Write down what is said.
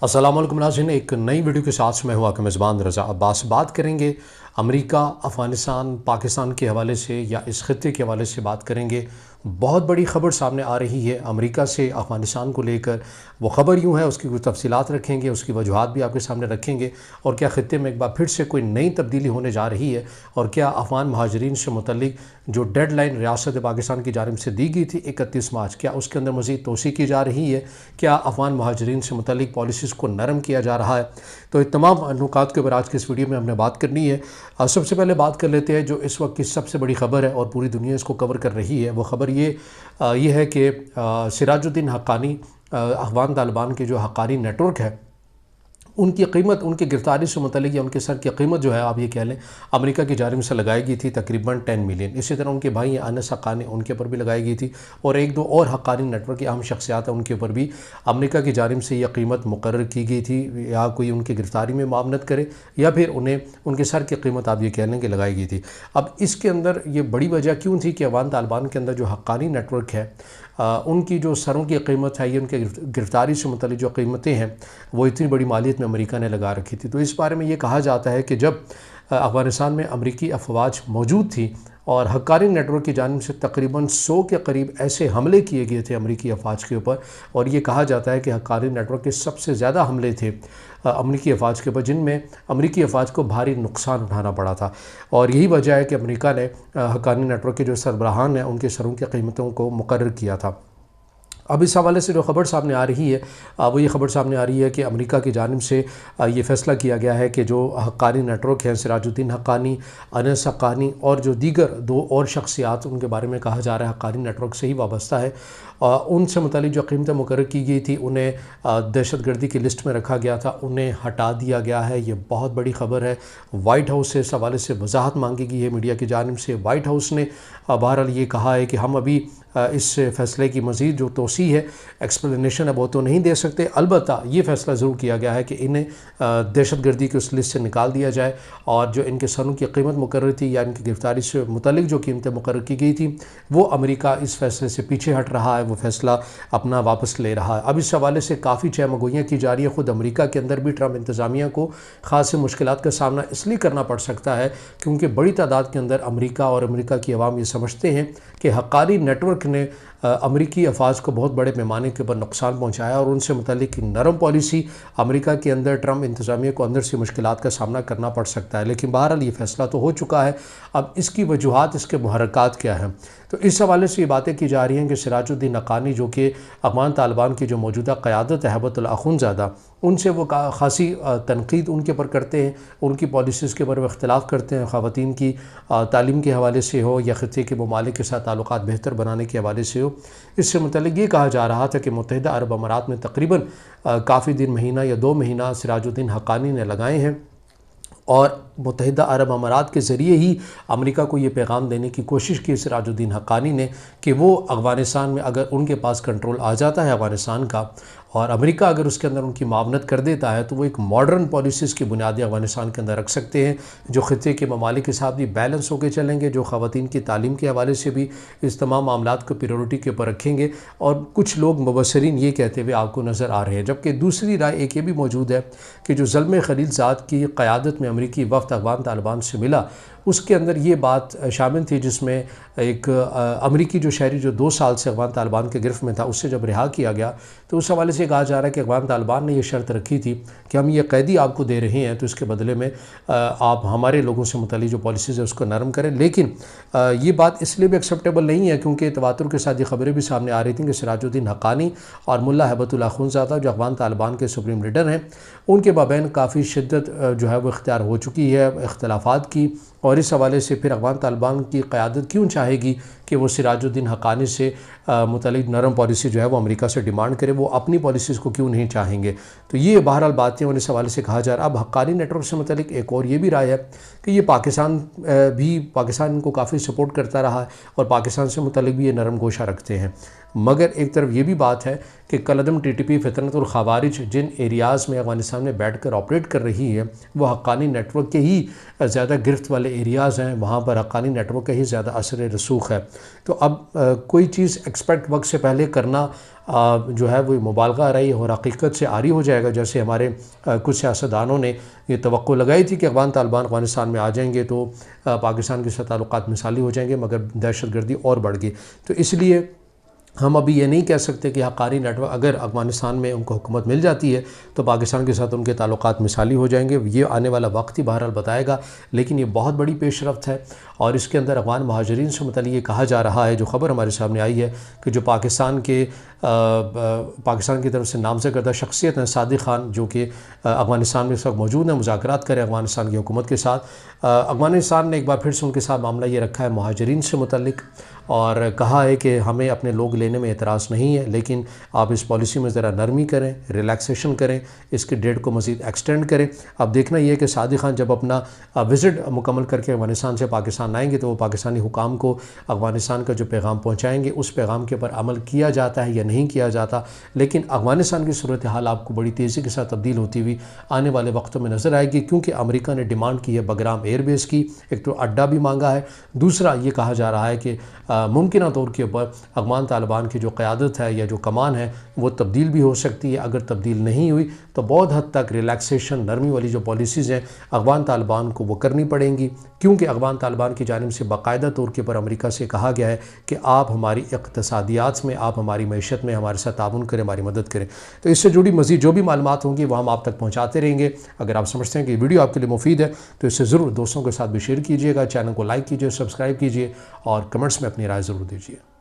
السلام علیکم ناظرین، ایک نئی ویڈیو کے ساتھ میں ہوں آپ کا میزبان رضا عباس۔ بات کریں گے امریکہ، افغانستان، پاکستان کے حوالے سے یا اس خطے کے حوالے سے بات کریں گے۔ بہت بڑی خبر سامنے آ رہی ہے امریکہ سے افغانستان کو لے کر۔ وہ خبر یوں ہے، اس کی کچھ تفصیلات رکھیں گے، اس کی وجوہات بھی آپ کے سامنے رکھیں گے، اور کیا خطے میں ایک بار پھر سے کوئی نئی تبدیلی ہونے جا رہی ہے، اور کیا افغان مہاجرین سے متعلق جو ڈیڈ لائن ریاست پاکستان کی جانب سے دی گئی تھی 31 مارچ، کیا اس کے اندر مزید توسیع کی جا رہی ہے؟ کیا افغان مہاجرین سے متعلق پالیسیز کو نرم کیا جا رہا ہے؟ تو یہ تمام نکات کے اوپر آج کے اس ویڈیو میں ہم نے بات کرنی ہے۔ سب سے پہلے بات کر لیتے ہیں جو اس وقت کی سب سے بڑی خبر ہے اور پوری دنیا اس کو کور کر رہی ہے۔ وہ خبر یہ ہے کہ سراج الدین حقانی، افغان طالبان کے جو حقانی نیٹ ورک ہے، ان کی قیمت، ان کی گرفتاری سے متعلق یا ان کے سر کی قیمت جو ہے آپ یہ کہہ لیں امریکہ کی جانب سے لگائی گئی تھی تقریباً 10 ملین۔ اسی طرح ان کے بھائی انس حقانی، ان کے اوپر بھی لگائی گئی تھی، اور ایک دو اور حقانی نیٹ ورک کی اہم شخصیات ہیں، ان کے اوپر بھی امریکہ کی جانب سے یہ قیمت مقرر کی گئی تھی، یا کوئی ان کی گرفتاری میں معاونت کرے یا پھر انہیں ان کے سر کی قیمت آپ یہ کہہ لیں کہ لگائی گئی تھی۔ اب اس کے اندر یہ بڑی وجہ کیوں تھی کہ افغان طالبان کے اندر جو حقانی نیٹ ورک ہے، ان کی جو سروں کی قیمت ہے، یہ ان کے گرفتاری سے متعلق جو قیمتیں ہیں، وہ اتنی بڑی مالیت میں امریکہ نے لگا رکھی تھی۔ تو اس بارے میں یہ کہا جاتا ہے کہ جب افغانستان میں امریکی افواج موجود تھی اور حقانی نیٹ ورک کی جانب سے تقریباً 100 کے قریب ایسے حملے کیے گئے تھے امریکی افواج کے اوپر، اور یہ کہا جاتا ہے کہ حقانی نیٹ ورک کے سب سے زیادہ حملے تھے امریکی افواج کے اوپر، جن میں امریکی افواج کو بھاری نقصان اٹھانا پڑا تھا، اور یہی وجہ ہے کہ امریکہ نے حقانی نیٹ ورک کے جو سربراہان ہیں ان کے سروں کی قیمتوں کو مقرر کیا تھا۔ اب اس حوالے سے جو خبر سامنے آ رہی ہے وہ یہ خبر سامنے آ رہی ہے کہ امریکہ کی جانب سے یہ فیصلہ کیا گیا ہے کہ جو حقانی نیٹ ورک ہیں، سراج الدین حقانی، انس حقانی اور جو دیگر دو اور شخصیات ان کے بارے میں کہا جا رہا ہے حقانی نیٹ ورک سے ہی وابستہ ہے، ان سے متعلق جو قیمتیں مقرر کی گئی تھی انہیں دہشت گردی کی لسٹ میں رکھا گیا تھا، انہیں ہٹا دیا گیا ہے۔ یہ بہت بڑی خبر ہے۔ وائٹ ہاؤس سے اس حوالے سے وضاحت مانگی گئی ہے میڈیا کی جانب سے۔ وائٹ ہاؤس نے بہرحال یہ کہا ہے کہ ہم ابھی اس فیصلے کی مزید جو توسیع ہے، ایکسپلینیشن اب وہ تو نہیں دے سکتے، البتہ یہ فیصلہ ضرور کیا گیا ہے کہ انہیں دہشت گردی کی اس لسٹ سے نکال دیا جائے، اور جو ان کے سروں کی قیمت مقرر تھی یا ان کی گرفتاری سے متعلق جو قیمتیں مقرر کی گئی تھیں، وہ امریکہ اس فیصلے سے پیچھے ہٹ رہا ہے، وہ فیصلہ اپنا واپس لے رہا ہے۔ اب اس حوالے سے کافی چہمگوئیاں کی جا رہی ہیں۔ خود امریکہ کے اندر بھی ٹرمپ انتظامیہ کو خاص مشکلات کا سامنا اس لیے کرنا پڑ سکتا ہے کیونکہ بڑی تعداد کے اندر امریکہ اور امریکہ کی عوام یہ سمجھتے ہیں کہ حقانی نیٹ ورک نے امریکی افواج کو بہت بڑے پیمانے کے اوپر نقصان پہنچایا، اور ان سے متعلق نرم پالیسی امریکہ کے اندر ٹرمپ انتظامیہ کو اندر سے مشکلات کا سامنا کرنا پڑ سکتا ہے۔ لیکن بہرحال یہ فیصلہ تو ہو چکا ہے، اب اس کی وجوہات، اس کے محرکات کیا ہیں؟ تو اس حوالے سے یہ باتیں کی جا رہی ہیں کہ سراج الدین حقانی، جو کہ افغان طالبان کی جو موجودہ قیادت ہے ہیبت اللہ اخونزادہ، ان سے وہ خاصی تنقید ان کے اوپر کرتے ہیں، ان کی پالیسیز کے اوپر وہ اختلاف کرتے ہیں، خواتین کی تعلیم کے حوالے سے ہو یا خطے کے ممالک کے ساتھ تعلقات بہتر بنانے کے حوالے سے ہو۔ اس سے متعلق یہ کہا جا رہا تھا کہ متحدہ عرب امارات میں تقریباً کافی دن، مہینہ یا 2 مہینہ سراج الدین حقانی نے لگائے ہیں، اور متحدہ عرب امارات کے ذریعے ہی امریکہ کو یہ پیغام دینے کی کوشش کی سراج الدین حقانی نے کہ وہ افغانستان میں اگر ان کے پاس کنٹرول آ جاتا ہے افغانستان کا، اور امریکہ اگر اس کے اندر ان کی معاونت کر دیتا ہے، تو وہ ایک ماڈرن پالیسیز کی بنیادیں افغانستان کے اندر رکھ سکتے ہیں، جو خطے کے ممالک کے ساتھ بھی بیلنس ہو کے چلیں گے، جو خواتین کی تعلیم کے حوالے سے بھی اس تمام معاملات کو پریورٹی کے اوپر رکھیں گے۔ اور کچھ لوگ مبصرین یہ کہتے ہوئے آپ کو نظر آ رہے ہیں، جبکہ دوسری رائے ایک یہ بھی موجود ہے کہ جو زلمے خلیل زاد کی قیادت میں امریکی وفد افغان طالبان سے ملا، اس کے اندر یہ بات شامل تھی جس میں ایک امریکی جو شہری جو 2 سال سے افغان طالبان کے گرفت میں تھا، اس سے جب رہا کیا گیا تو اس حوالے سے کہا جا رہا ہے کہ افغان طالبان نے یہ شرط رکھی تھی کہ ہم یہ قیدی آپ کو دے رہے ہیں، تو اس کے بدلے میں آپ ہمارے لوگوں سے متعلق جو پالیسیز ہے اس کو نرم کریں۔ لیکن یہ بات اس لیے بھی ایکسیپٹیبل نہیں ہے کیونکہ تواتر کے ساتھ یہ خبریں بھی سامنے آ رہی تھیں کہ سراج الدین حقانی اور ملا ہیبت اللہ اخونزادہ جو افغان طالبان کے سپریم لیڈر ہیں، ان کے مابین کافی شدت جو ہے وہ اختیار ہو چکی ہے اختلافات کی، اور اس حوالے سے پھر افغان طالبان کی قیادت کیوں چاہے گی کہ وہ سراج الدین حقانی سے متعلق نرم پالیسی جو ہے وہ امریکہ سے ڈیمانڈ کرے، وہ اپنی پالیسیز کو کیوں نہیں چاہیں گے؟ تو یہ بہرحال باتیں، اور اس حوالے سے کہا جا رہا ہے۔ اب حقانی نیٹ ورک سے متعلق ایک اور یہ بھی رائے ہے کہ یہ پاکستان ان کو کافی سپورٹ کرتا رہا ہے، اور پاکستان سے متعلق بھی یہ نرم گوشہ رکھتے ہیں، مگر ایک طرف یہ بھی بات ہے کہ کالعدم ٹی ٹی پی فطرت الخوارج جن ایریاز میں افغانستان میں بیٹھ کر آپریٹ کر رہی ہے، وہ حقانی نیٹ ورک کے ہی زیادہ گرفت والے ایریاز ہیں، وہاں پر حقانی نیٹ ورک کا ہی زیادہ اثر رسوخ ہے۔ تو اب کوئی چیز ایکسپیکٹ وقت سے پہلے کرنا جو ہے وہ مبالغہ آ رہی ہے اور حقیقت سے عاری ہو جائے گا. جیسے ہمارے کچھ سیاستدانوں نے یہ توقع لگائی تھی کہ افغان طالبان افغانستان میں آ جائیں گے تو پاکستان کے ساتھ تعلقات مثالی ہو جائیں گے، مگر دہشت گردی اور بڑھ گئی. تو اس لیے ہم ابھی یہ نہیں کہہ سکتے کہ حقانی نیٹ ورک اگر افغانستان میں ان کو حکومت مل جاتی ہے تو پاکستان کے ساتھ ان کے تعلقات مثالی ہو جائیں گے. یہ آنے والا وقت ہی بہرحال بتائے گا، لیکن یہ بہت بڑی پیش رفت ہے. اور اس کے اندر افغان مہاجرین سے متعلق یہ کہا جا رہا ہے، جو خبر ہمارے سامنے آئی ہے، کہ جو پاکستان کی طرف سے نامزد کردہ شخصیت ہیں صادق خان، جو کہ افغانستان میں اس وقت موجود ہیں، مذاکرات کریں افغانستان کی حکومت کے ساتھ. افغانستان نے ایک بار پھر سے ان کے ساتھ معاملہ یہ رکھا ہے مہاجرین سے متعلق، اور کہا ہے کہ ہمیں اپنے لوگ لینے میں اعتراض نہیں ہے، لیکن آپ اس پالیسی میں ذرا نرمی کریں، ریلیکسیشن کریں، اس کی ڈیٹ کو مزید ایکسٹینڈ کریں. اب دیکھنا یہ ہے کہ صادق خان جب اپنا وزٹ مکمل کر کے افغانستان سے پاکستان آئیں گے تو وہ پاکستانی حکام کو افغانستان کا جو پیغام پہنچائیں گے اس پیغام کے اوپر عمل کیا جاتا ہے یا نہیں کیا جاتا. لیکن افغانستان کی صورتحال آپ کو بڑی تیزی کے ساتھ تبدیل ہوتی ہوئی آنے والے وقتوں میں نظر آئے گی، کیونکہ امریکہ نے ڈیمانڈ کی ہے بگرام ایئر بیس کی. ایک تو اڈا بھی مانگا ہے، دوسرا یہ کہا جا رہا ہے کہ ممکنہ طور کے اوپر افغان طالبان کی جو قیادت ہے یا جو کمان ہے وہ تبدیل بھی ہو سکتی ہے. اگر تبدیل نہیں ہوئی تو بہت حد تک ریلیکسیشن، نرمی والی جو پالیسیز ہیں افغان طالبان کو وہ کرنی پڑیں گی، کیونکہ افغان طالبان کی جانب سے باقاعدہ طور کے اوپر امریکہ سے کہا گیا ہے کہ آپ ہماری اقتصادیات میں، آپ ہماری معیشت میں ہمارے ساتھ تعاون کریں، ہماری مدد کریں. تو اس سے جڑی مزید جو بھی معلومات ہوں گی وہ ہم آپ تک پہنچاتے رہیں گے. اگر آپ سمجھتے ہیں کہ یہ ویڈیو آپ کے لیے مفید ہے تو اسے ضرور دوستوں کے ساتھ بھی شیئر کیجیے گا، چینل کو لائک کیجیے، سبسکرائب کیجیے اور کمنٹس میں اپنی رائے ضرور دیجیے.